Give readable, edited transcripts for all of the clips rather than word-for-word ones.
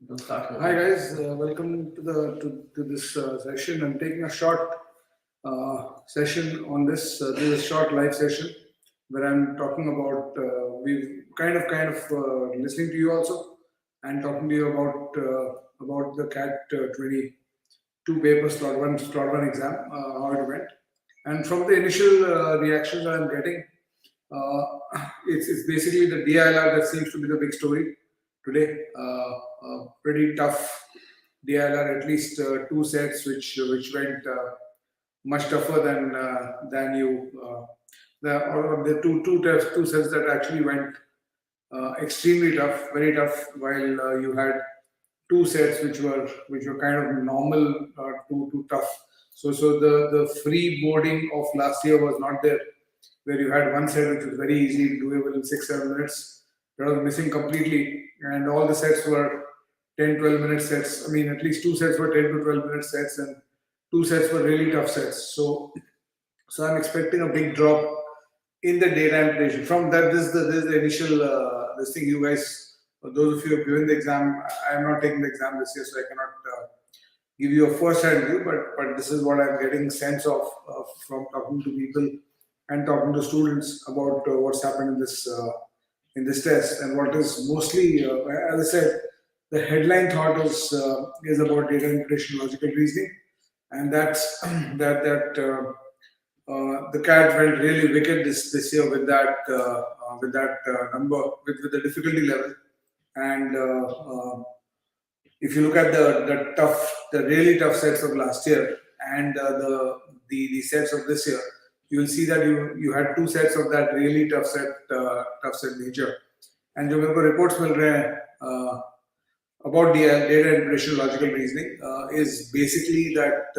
Don't start with Hi it. guys, welcome to this session. I'm taking a short session on this. This is a short live session where I'm talking about we kind of listening to you also and talking to you about the CAT 22 paper slot one exam, how it went, and from the initial reactions that I'm getting, it's basically the DILR that seems to be the big story today. Pretty tough DILR, at least two sets which went much tougher than you or the two sets that actually went extremely tough, very tough. While you had two sets which were kind of normal, too tough. So the free boarding of last year was not there, where you had one set which was very easy doable in 6 7 minutes. That was missing completely, and all the sets were 10 12 minute sets. I mean, at least two sets were 10 to 12 minute sets, and two sets were really tough sets. So I'm expecting a big drop in the data interpretation. From that, this is the initial this thing. You guys, for those of you who have given the exam, I am not taking the exam this year, so I cannot give you a first-hand view. But this is what I'm getting sense of from talking to people and talking to students about what's happened in this test, and what is mostly, as I said, the headline thought is about data interpretation, logical reasoning, and that's that the cat went really wicked this year with that number with the difficulty level. And if you look at the really tough sets of last year and the sets of this year, you will see that you had two sets of that really tough set nature. And जो मेरे को reports मिल रहे हैं about the data interpretation logical reasoning is basically that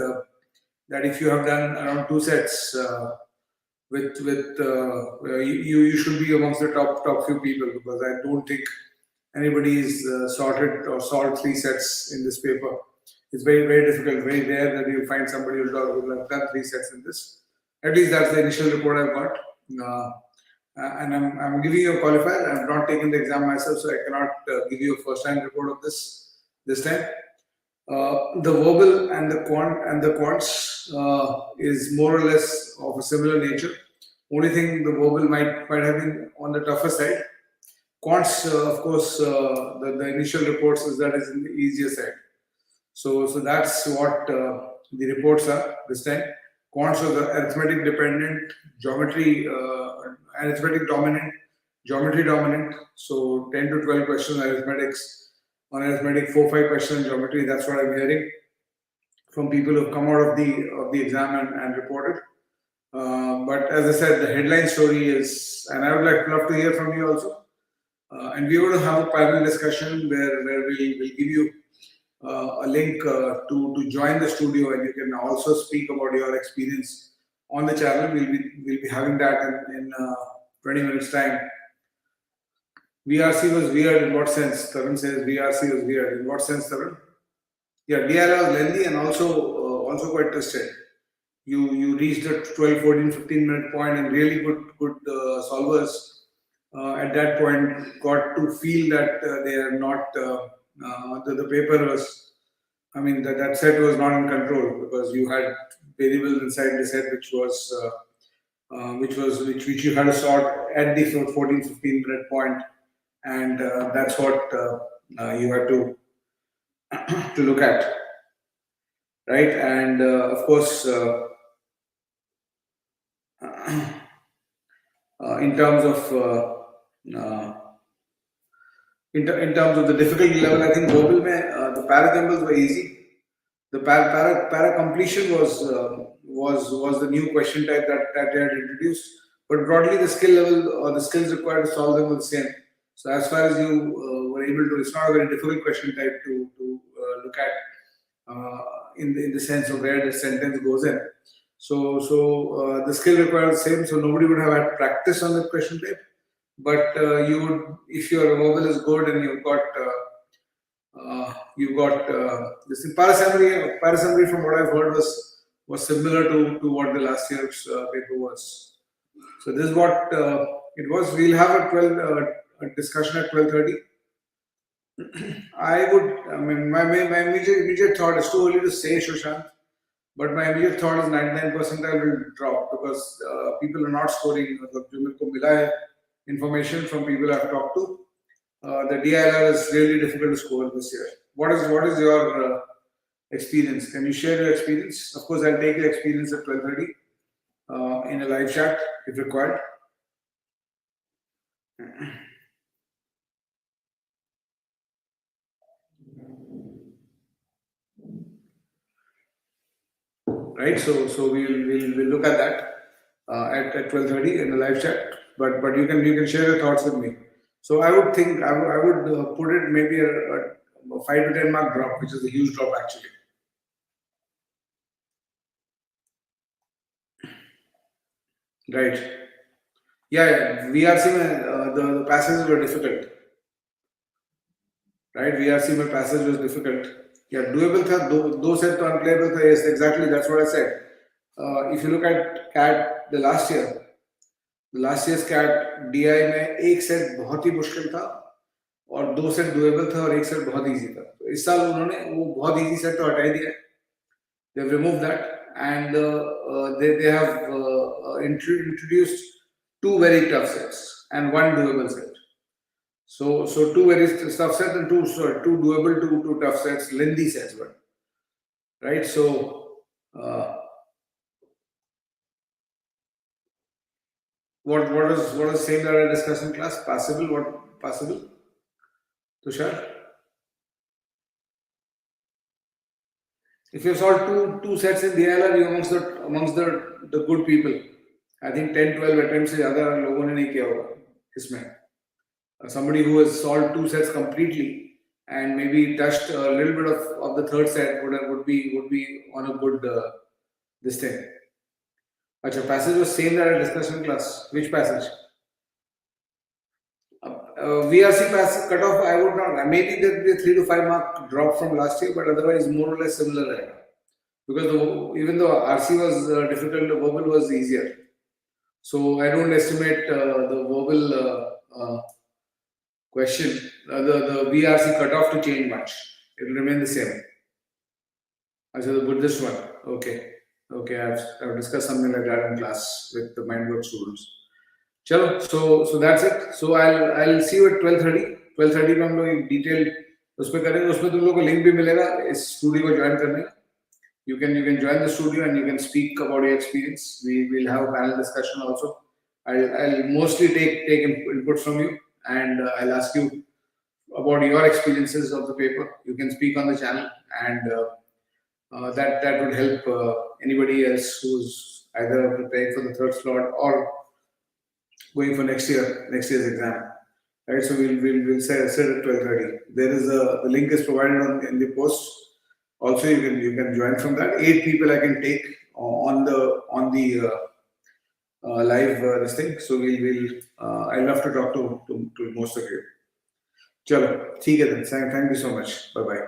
if you have done around two sets with you should be amongst the top few people, because I don't think anybody's sorted or solved three sets in this paper. It's very difficult, very rare that you find somebody who'll have done three sets in this. At least that's the initial report I've got. And I'm giving you a qualifier. I'm not taking the exam myself, so I cannot give you a first-hand report of this time. The verbal and the quants is more or less of a similar nature. Only thing, the verbal might have been on the tougher side. Quants, of course, the initial reports is that is in the easier side. So that's what the reports are this time. Quants are the arithmetic dependent, arithmetic dominant, geometry dominant. So 10 to 12 questions arithmetics, on arithmetic 4 5 questions geometry. That's what I'm hearing from people who've come out of the exam and reported. But as I said, the headline story is, and I would love to hear from you also. And we're going to have a panel discussion where we'll give you a link to join the studio, and you can also speak about your experience on the channel. We'll be having that in 20 minutes time. VRC was weird in what sense? Tarun says VRC was weird. In what sense, Tarun? Yeah, DLR was lengthy and also quite twisted. You reached the 12, 14, 15 minute point, and really good solvers at that point got to feel that they are not the paper was, I mean, that set was not in control, because you had variables inside the set which you had to sort at the 14 15 minute point, and that's what you had to look at, right? And of course, in terms of in terms of the difficulty level, I think verbal mein, the parajumpers were easy. The para completion was the new question type that they had introduced. But broadly, the skill level or the skills required to solve them were the same. So as far as you were able to, it's not a very difficult question type to look at in the sense of where the sentence goes in. So the skill required the same. So nobody would have had practice on that question type. But you would, if your verbal is good and you've got this thing. Para-summary from what I've heard was similar to what the last year's paper was. So this is what it was. We'll have a discussion at 12:30. I mean, my immediate thought is too early to say, Shoshant, but my immediate thought is 99 percentile will drop because people are not scoring. जो मेरे को मिला है information from people I've talked to, the DIR is really difficult to score this year. What is your experience? Can you share your experience? Of course, I'll take your experience at 12:30 in a live chat if required. Right, so we'll look at that at 12:30 in the live chat. But you can share your thoughts with me. So I would think I would put it maybe a 5 to 10 mark drop, which is a huge drop actually. Right. Yeah. VRC में the passages were difficult. Right. VRC में passage was difficult. Yeah, doable था. दो set तो unplayable था. Yes, exactly. That's what I said. If you look at CAT the last year's CAT DI में एक set बहुत ही मुश्किल था और दो set doable था और एक set बहुत easy था. तो इस साल उन्होंने वो बहुत easy set तो हटा ही दिया. They've removed that and they have introduced two very tough sets and one doable set. So two very tough sets and two doable, two tough sets, lengthy sets, but right. So what is same that I discussed in class? Passable? What possible? Tushar? If you solve two sets in DILR, you're amongst the good people. I think 10-12 attempts से ज़्यादा लोगों ने नहीं किया होगा इसमें. Somebody who has solved two sets completely and maybe touched a little bit of the third set would be on a good this thing. Achha, passage was same that I discussed in class. Which passage? VRC pass cutoff, I would not. Maybe there will be a 3 to 5 mark drop from last year, but otherwise more or less similar. Because even though RC was difficult, the verbal was easier. So I don't estimate the verbal question, the VRC cutoff to change much. It will remain the same. Achha, the Buddhist one. Okay. I've discussed something like that in class with the Mindworkzz students. चलो, so that's it. So I'll see you at 12:30. 12:30 में हम लोग detail उसमें करेंगे. उसमें तुम लोगों को लिंक भी मिलेगा इस स्टूडियो को ज्वाइन करने का. You can join the studio and you can speak about your experience. We will have a panel discussion also. I'll mostly take input from you and I'll ask you about your experiences of the paper. You can speak on the channel and that would help anybody else who's either preparing for the third slot or going for next year's exam. Right, so we'll set at 12:30. There is the link is provided in the post. Also, you can join from that. 8 people I can take on the live this thing. So I'd love to talk to most of you. Chalo, theek hai then. Thank you so much. Bye bye.